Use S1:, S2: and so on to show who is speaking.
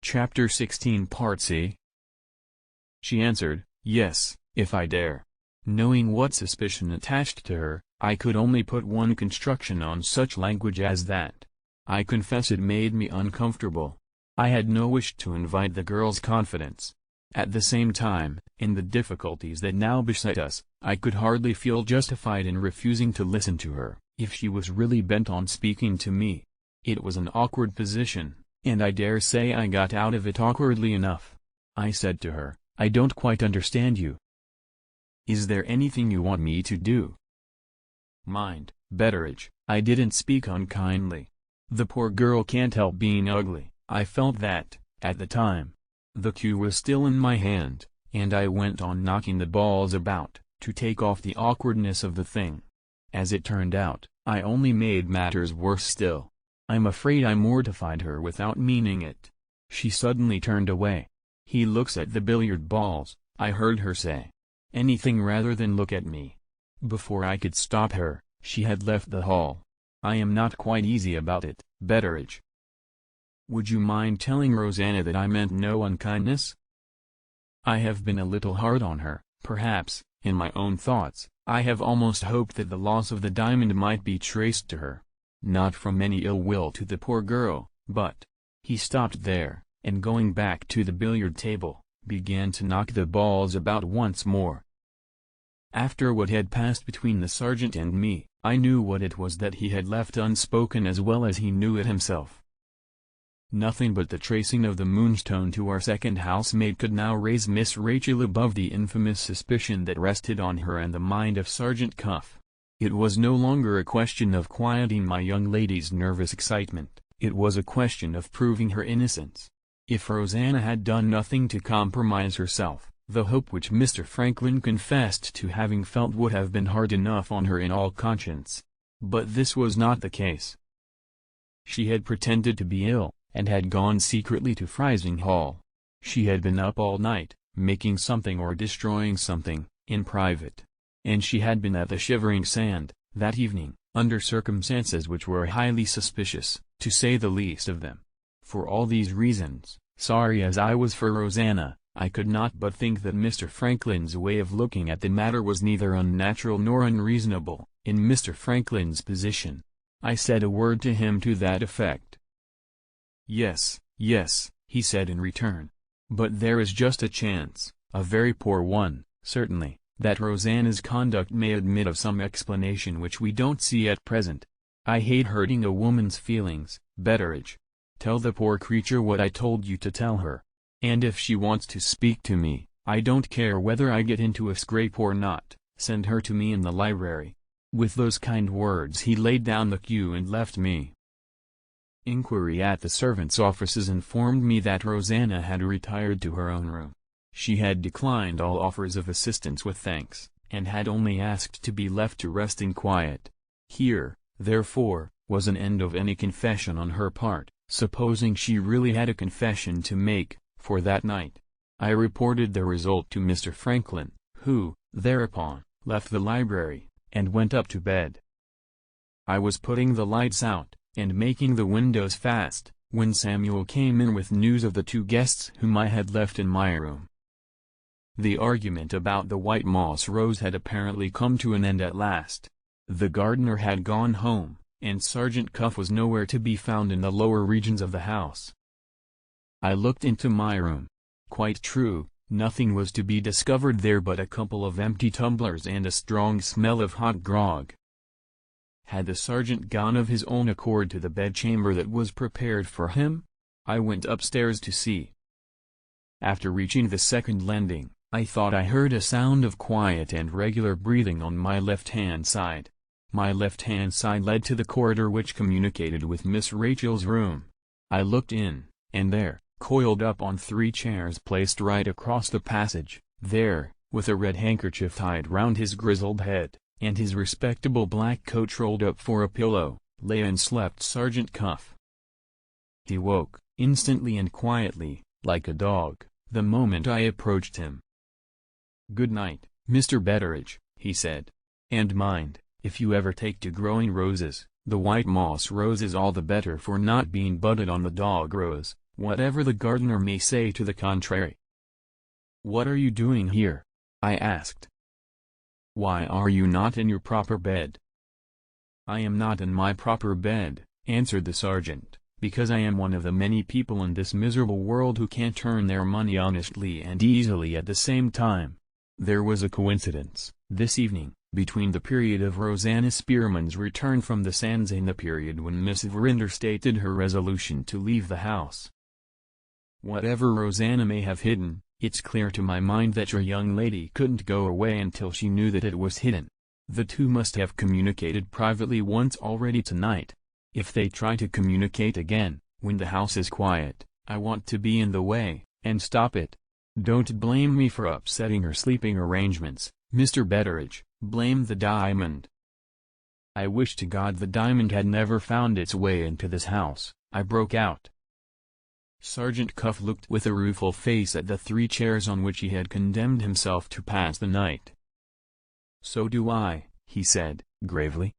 S1: Chapter 16 Part C. She answered, "Yes, if I dare." Knowing what suspicion attached to her, I could only put one construction on such language as that. I confess it made me uncomfortable. I had no wish to invite the girl's confidence. At the same time, in the difficulties that now beset us, I could hardly feel justified in refusing to listen to her, if she was really bent on speaking to me. It was an awkward position, and I dare say I got out of it awkwardly enough. I said to her, "I don't quite understand you. Is there anything you want me to do?" Mind, Betteridge, I didn't speak unkindly. The poor girl can't help being ugly. I felt that, at the time. The cue was still in my hand, and I went on knocking the balls about, to take off the awkwardness of the thing. As it turned out, I only made matters worse still. I'm afraid I mortified her without meaning it. She suddenly turned away. "He looks at the billiard balls," I heard her say. "Anything rather than look at me." Before I could stop her, she had left the hall. I am not quite easy about it, Betteridge. Would you mind telling Rosanna that I meant no unkindness? I have been a little hard on her, perhaps. In my own thoughts, I have almost hoped that the loss of the diamond might be traced to her. Not from any ill will to the poor girl, but— He stopped there, and going back to the billiard table, began to knock the balls about once more. After what had passed between the sergeant and me, I knew what it was that he had left unspoken as well as he knew it himself. Nothing but the tracing of the Moonstone to our second housemaid could now raise Miss Rachel above the infamous suspicion that rested on her and the mind of Sergeant Cuff. It was no longer a question of quieting my young lady's nervous excitement, it was a question of proving her innocence. If Rosanna had done nothing to compromise herself, the hope which Mr. Franklin confessed to having felt would have been hard enough on her in all conscience. But this was not the case. She had pretended to be ill, and had gone secretly to Frising Hall. She had been up all night, making something or destroying something, in private. And she had been at the Shivering Sand, that evening, under circumstances which were highly suspicious, to say the least of them. For all these reasons, sorry as I was for Rosanna, I could not but think that Mr. Franklin's way of looking at the matter was neither unnatural nor unreasonable. In Mr. Franklin's position, I said a word to him to that effect. "Yes, yes," he said in return. "But there is just a chance, a very poor one, certainly, that Rosanna's conduct may admit of some explanation which we don't see at present. I hate hurting a woman's feelings, Betteridge. Tell the poor creature what I told you to tell her. And if she wants to speak to me, I don't care whether I get into a scrape or not, send her to me in the library." With those kind words he laid down the cue and left me. Inquiry at the servants' offices informed me that Rosanna had retired to her own room. She had declined all offers of assistance with thanks, and had only asked to be left to rest in quiet. Here, therefore, was an end of any confession on her part, supposing she really had a confession to make, for that night. I reported the result to Mr. Franklin, who, thereupon, left the library, and went up to bed. I was putting the lights out, and making the windows fast, when Samuel came in with news of the two guests whom I had left in my room. The argument about the white moss rose had apparently come to an end at last. The gardener had gone home, and Sergeant Cuff was nowhere to be found in the lower regions of the house. I looked into my room. Quite true, nothing was to be discovered there but a couple of empty tumblers and a strong smell of hot grog. Had the sergeant gone of his own accord to the bedchamber that was prepared for him? I went upstairs to see. After reaching the second landing, I thought I heard a sound of quiet and regular breathing on my left-hand side. My left-hand side led to the corridor which communicated with Miss Rachel's room. I looked in, and there, coiled up on 3 chairs placed right across the passage, there, with a red handkerchief tied round his grizzled head, and his respectable black coat rolled up for a pillow, lay and slept Sergeant Cuff. He woke, instantly and quietly, like a dog, the moment I approached him. "Good night, Mr. Betteridge," he said. "And mind, if you ever take to growing roses, the white moss rose is all the better for not being budded on the dog rose, whatever the gardener may say to the contrary. "What are you doing here?" I asked. "Why are you not in your proper bed?" "I am not in my proper bed," answered the sergeant, "because I am one of the many people in this miserable world who can't earn their money honestly and easily at the same time." There was a coincidence, this evening, between the period of Rosanna Spearman's return from the sands and the period when Miss Verinder stated her resolution to leave the house. Whatever Rosanna may have hidden, it's clear to my mind that your young lady couldn't go away until she knew that it was hidden. The two must have communicated privately once already tonight. If they try to communicate again, when the house is quiet, I want to be in the way, and stop it. Don't blame me for upsetting her sleeping arrangements, Mr. Betteridge, blame the diamond. I wish to God the diamond had never found its way into this house, I broke out. Sergeant Cuff looked with a rueful face at the 3 chairs on which he had condemned himself to pass the night. "So do I," he said, gravely.